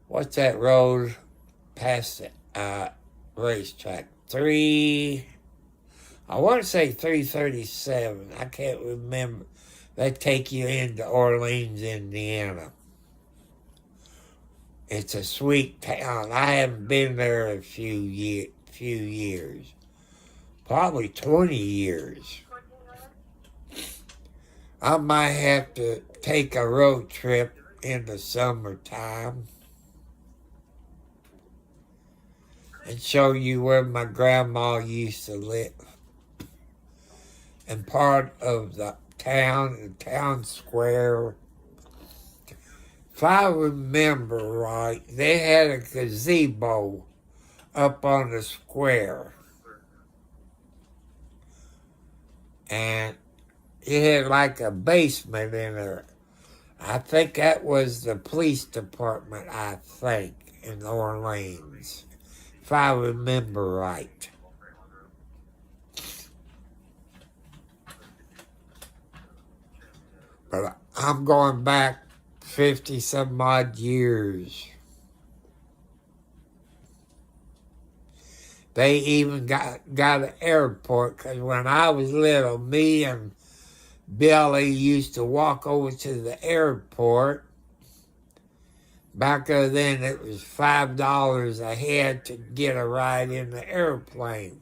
S3: what's that road past the racetrack? I want to say 337. I can't remember. They take you into Orleans, Indiana. It's a sweet town. I haven't been there a few years. Probably 20 years. I might have to take a road trip in the summertime and show you where my grandma used to live. And part of the town square, if I remember right, they had a gazebo up on the square. And it had like a basement in there. I think that was the police department, in Orleans, if I remember right. But I'm going back 50 some odd years. They even got an airport, because when I was little, me and Billy used to walk over to the airport. Back then, it was $5 a head to get a ride in the airplane.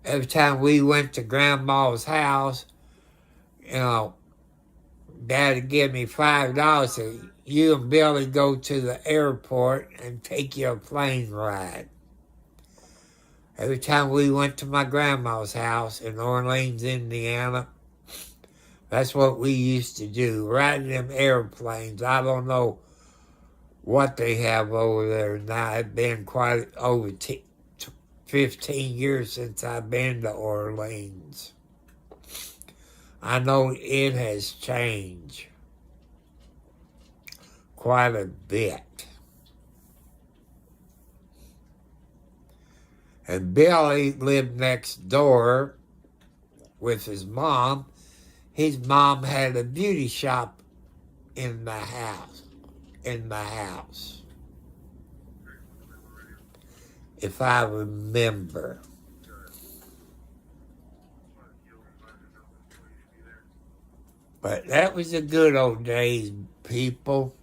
S3: Every time we went to Grandma's house, Dad would give me $5 so you and Billy go to the airport and take you a plane ride. Every time we went to my grandma's house in Orleans, Indiana, that's what we used to do, riding them airplanes. I don't know what they have over there now. It's been quite over 15 years since I've been to Orleans. I know it has changed quite a bit. And Billy lived next door with his mom. His mom had a beauty shop in the house. If I remember. But that was the good old days, people.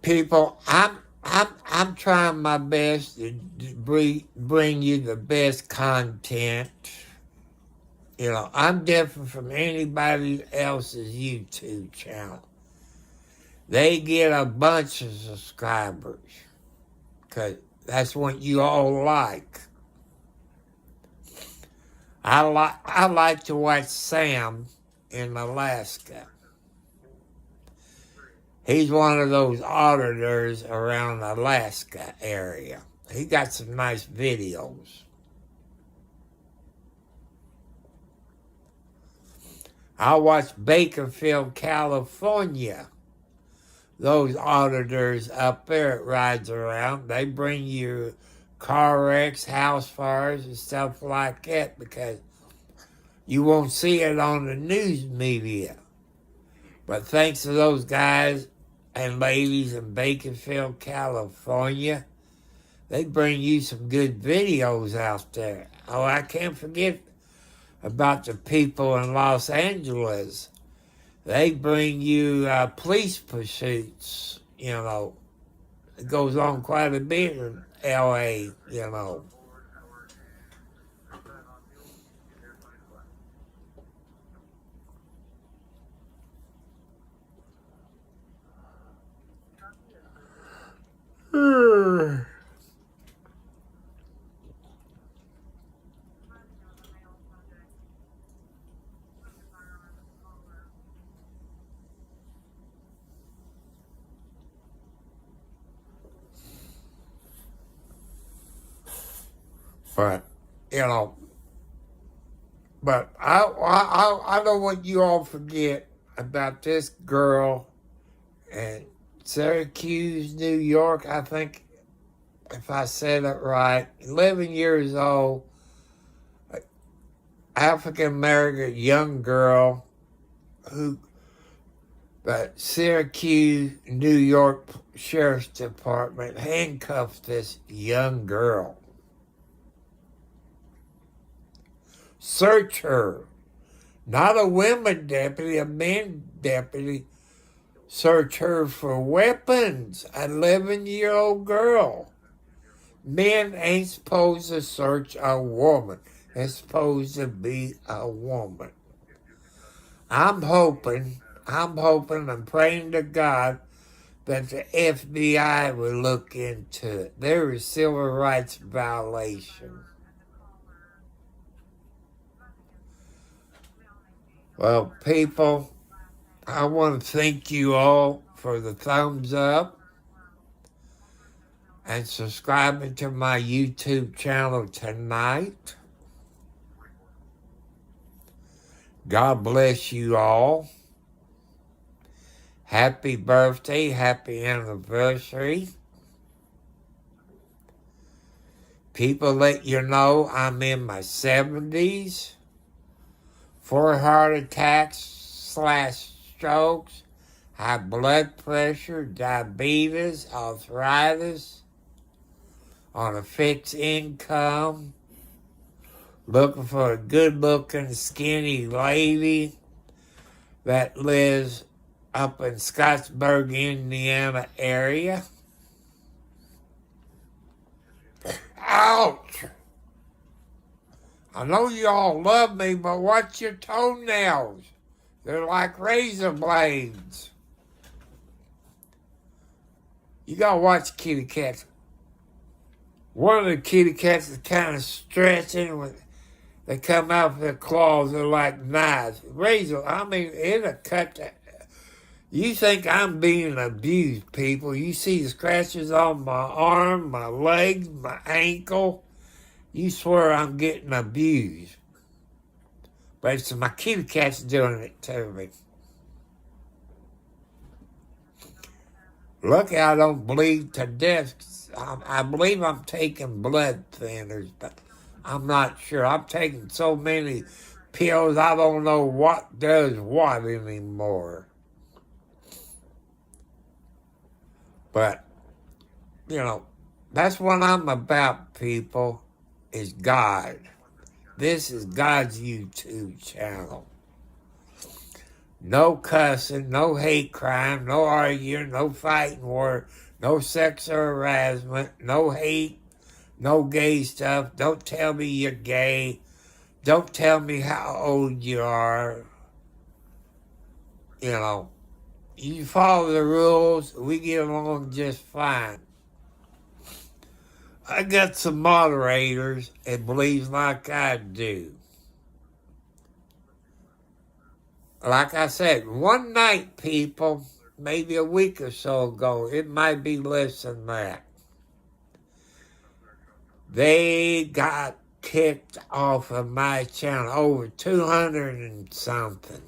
S3: People, I'm trying my best to bring you the best content. I'm different from anybody else's YouTube channel. They get a bunch of subscribers because that's what you all like. I like to watch Sam in Alaska. He's one of those auditors around the Alaska area. He got some nice videos. I watch Bakersfield, California. Those auditors up there that rides around, they bring you car wrecks, house fires, and stuff like that because you won't see it on the news media. But thanks to those guys and ladies in Bakersfield, California, they bring you some good videos out there. Oh, I can't forget about the people in Los Angeles. They bring you police pursuits, It goes on quite a bit in L.A., But I don't want you all to forget about this girl in Syracuse, New York, I think, if I said it right, 11 years old, African-American young girl who the Syracuse, New York Sheriff's Department handcuffed this young girl. Search her. Not a women deputy, a man deputy. Search her for weapons. An 11-year-old girl. Men ain't supposed to search a woman. It's supposed to be a woman. I'm hoping and praying to God that the FBI will look into it. There is civil rights violation. Well, people, I want to thank you all for the thumbs up and subscribing to my YouTube channel tonight. God bless you all. Happy birthday, happy anniversary. People let you know I'm in my 70s. 4 heart attacks / strokes, high blood pressure, diabetes, arthritis, on a fixed income, looking for a good-looking, skinny lady that lives up in Scottsburg, Indiana area. Ouch! I know you all love me, but watch your toenails. They're like razor blades. You gotta watch kitty cats. One of the kitty cats is kind of stretching. When they come out with their claws, they're like knives. Razor, I mean, it'll cut that. You think I'm being abused, people. You see the scratches on my arm, my legs, my ankle. You swear I'm getting abused. But it's my kitty cat's doing it to me. Lucky I don't bleed to death. I believe I'm taking blood thinners, but I'm not sure. I'm taking so many pills, I don't know what does what anymore. But, you know, that's what I'm about, people, is God. This is God's YouTube channel. No cussing, no hate crime, no arguing, no fighting war, no sexual harassment, no hate, no gay stuff. Don't tell me you're gay. Don't tell me how old you are. You know, you follow the rules, we get along just fine. I got some moderators that believes like I do. Like I said, one night, people, maybe a week or so ago, it might be less than that, they got kicked off of my channel, over 200 and something.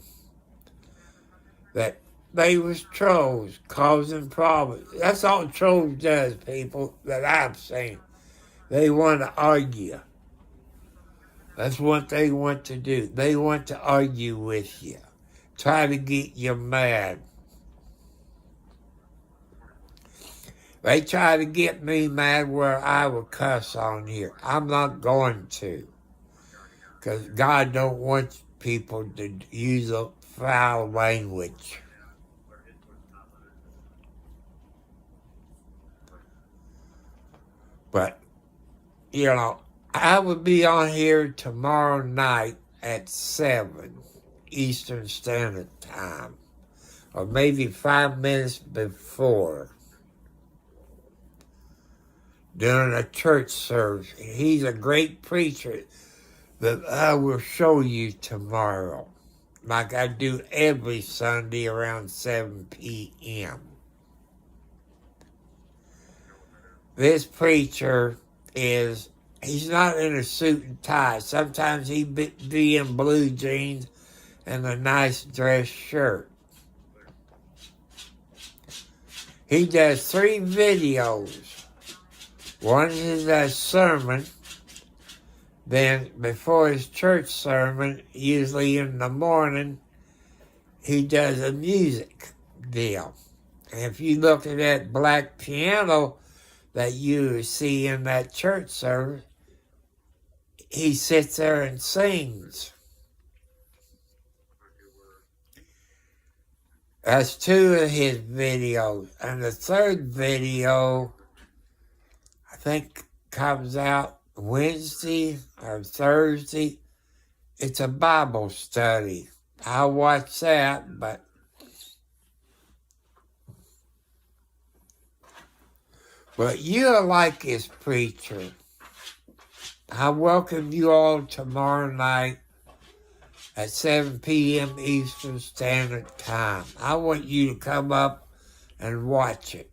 S3: That they was trolls causing problems. That's all trolls does, people, that I've seen. They want to argue. That's what they want to do. They want to argue with you. Try to get you mad. They try to get me mad where I would cuss on here. I'm not going to. Because God don't want people to use a foul language. But, you know, I will be on here tomorrow night at 7 Eastern Standard Time, or maybe 5 minutes before, during a church service. He's a great preacher that I will show you tomorrow, like I do every Sunday around 7 p.m. This preacher he's not in a suit and tie. Sometimes he be in blue jeans and a nice dress shirt. He does 3 videos. One is a sermon. Then before his church sermon, usually in the morning, he does a music deal. And if you look at that black piano that you see in that church service, he sits there and sings. That's 2 of his videos. And the 3rd video, I think, comes out Wednesday or Thursday. It's a Bible study. I'll watch that, but you'll like this preacher. I welcome you all tomorrow night at 7 p.m. Eastern Standard Time. I want you to come up and watch it.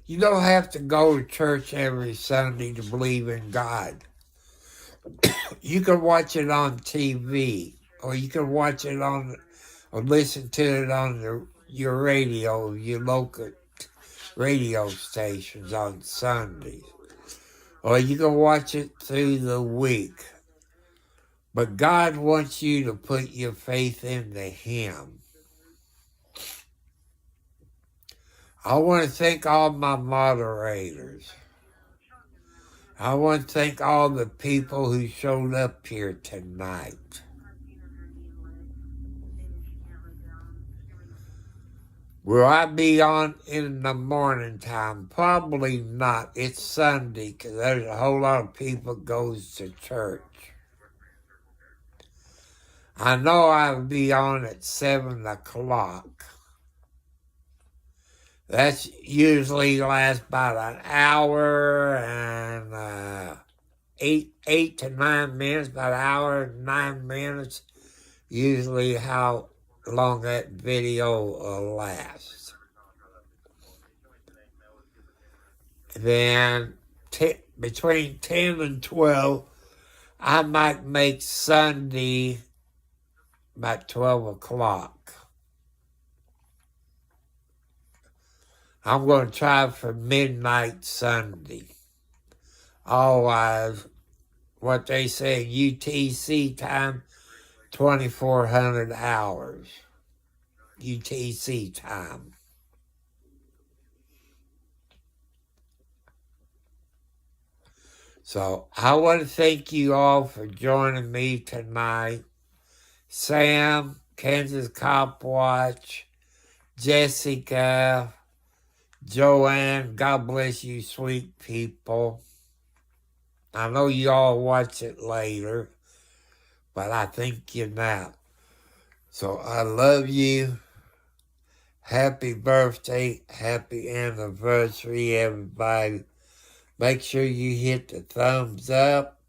S3: You don't have to go to church every Sunday to believe in God. You can watch it on TV, or you can watch it on or listen to it on your radio, your local radio stations on Sundays. Or you can watch it through the week. But God wants you to put your faith into Him. I want to thank all my moderators. I want to thank all the people who showed up here tonight. Will I be on in the morning time? Probably not. It's Sunday because there's a whole lot of people goes to church. I know I'll be on at 7 o'clock. That's usually lasts about an hour and 8 to 9 minutes, about an hour and 9 minutes, usually how long that video will last. Then between 10 and 12, I might make Sunday about 12 o'clock. I'm going to try for midnight Sunday. Otherwise, what they say UTC time, 2,400 hours. UTC time. So I want to thank you all for joining me tonight. Sam, Kansas Cop Watch, Jessica, Joanne, God bless you, sweet people. I know you all watch it later, but I thank you now. So I love you. Happy birthday, happy anniversary, everybody. Make sure you hit the thumbs up,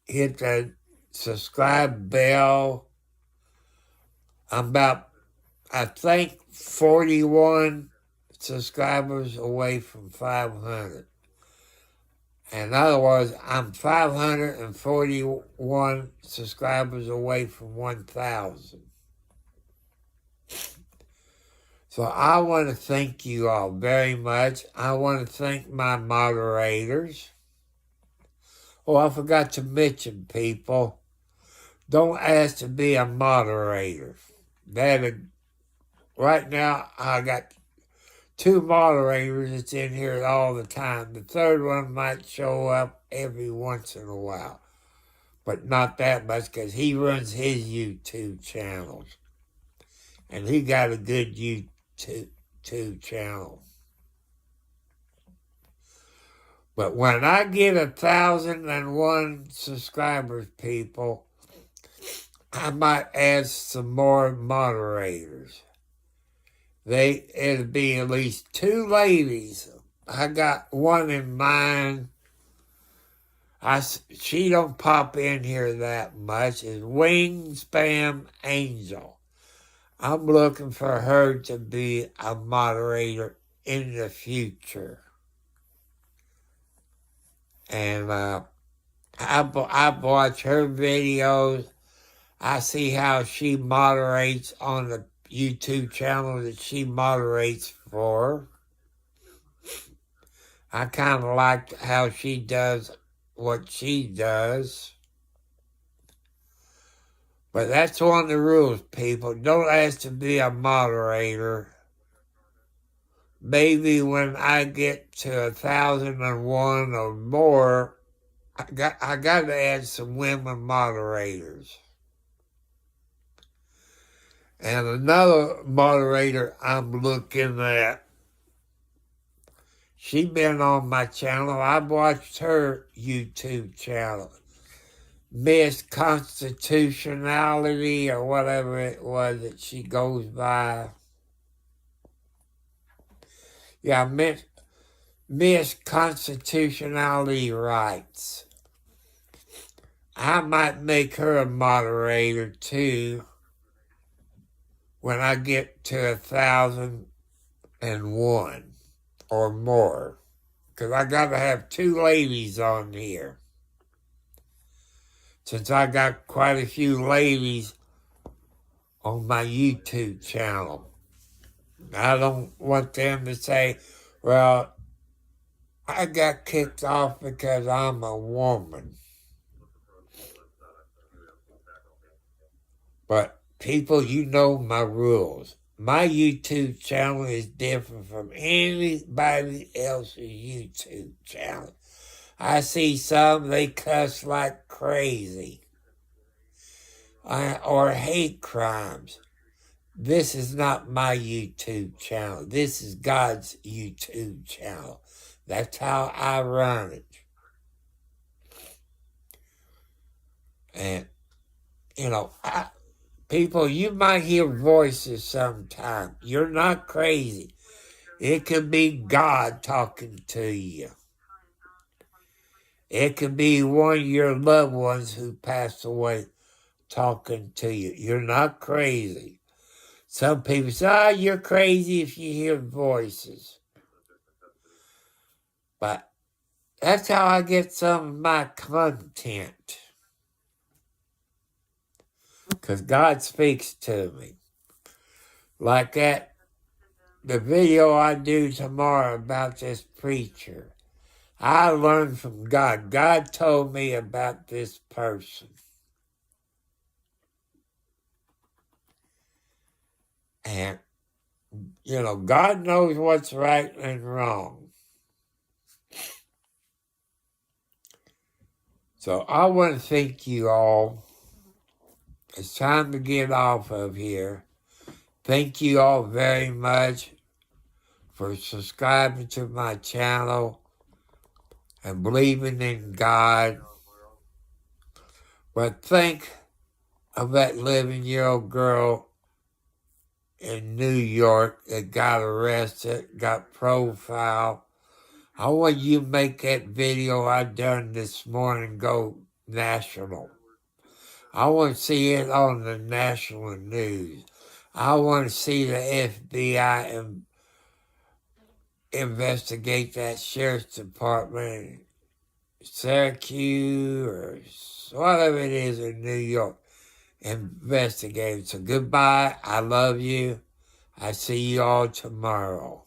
S3: hit the subscribe bell. I'm about, I think, 41 subscribers away from 500. In other words, I'm 541 subscribers away from 1,000. So I want to thank you all very much. I want to thank my moderators. Oh, I forgot to mention, people, don't ask to be a moderator. Right now, I got 2 moderators that's in here all the time. The third one might show up every once in a while, but not that much because he runs his YouTube channels. And he got a good YouTube channel. But when I get 1,001 subscribers, people, I might add some more moderators. It'll be at least 2 ladies. I got one in mind. She don't pop in here that much. Is Wing Spam Angel. I'm looking for her to be a moderator in the future. And I watch her videos. I see how she moderates on the YouTube channel that she moderates for. I kind of like how she does what she does. But that's one of the rules, people. Don't ask to be a moderator. Maybe when I get to 1,001 or more, I got to add some women moderators. And another moderator I'm looking at, she been on my channel. I've watched her YouTube channel. Miss Constitutionality or whatever it was that she goes by. Yeah, Miss Constitutionality Rights. I might make her a moderator too when I get to 1,001 or more. Because I got to have 2 ladies on here. Since I got quite a few ladies on my YouTube channel. I don't want them to say, well, I got kicked off because I'm a woman. But people, you know my rules. My YouTube channel is different from anybody else's YouTube channel. I see some, they cuss like crazy. Or hate crimes. This is not my YouTube channel. This is God's YouTube channel. That's how I run it. And, you know, people, you might hear voices sometime. You're not crazy. It could be God talking to you. It could be one of your loved ones who passed away talking to you. You're not crazy. Some people say, you're crazy if you hear voices. But that's how I get some of my content. Because God speaks to me. Like the video I do tomorrow about this preacher. I learned from God. God told me about this person. And, you know, God knows what's right and wrong. So I want to thank you all. It's time to get off of here. Thank you all very much for subscribing to my channel and believing in God. But think of that 11-year-old girl in New York that got arrested, got profiled. I want you to make that video I done this morning go national. I want to see it on the national news. I want to see the FBI investigate that sheriff's department in Syracuse or whatever it is in New York. Investigate. So goodbye. I love you. I see you all tomorrow.